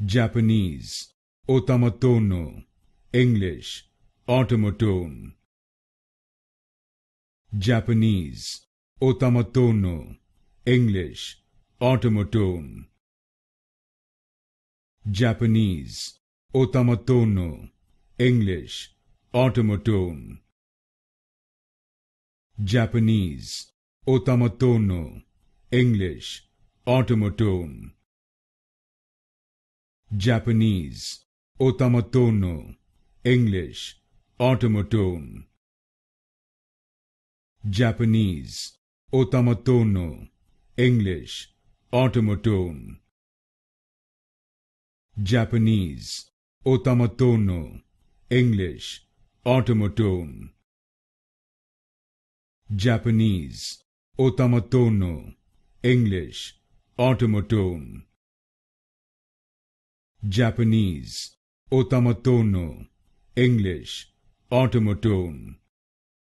Japanese, Otamatone, English, Automotive. Japanese, Otamatone, English, Automotive. Japanese, Otamatone, English, Automotive. Japanese, Otamatone, English, Automotive. Japanese, Otamatone, English, Automotive. Japanese, Otamatone, English, Automotive. Japanese, Otamatone, English, Automotive. Japanese, Otamatone, English, Automotive. Japanese, Otamatone, English, Automotive.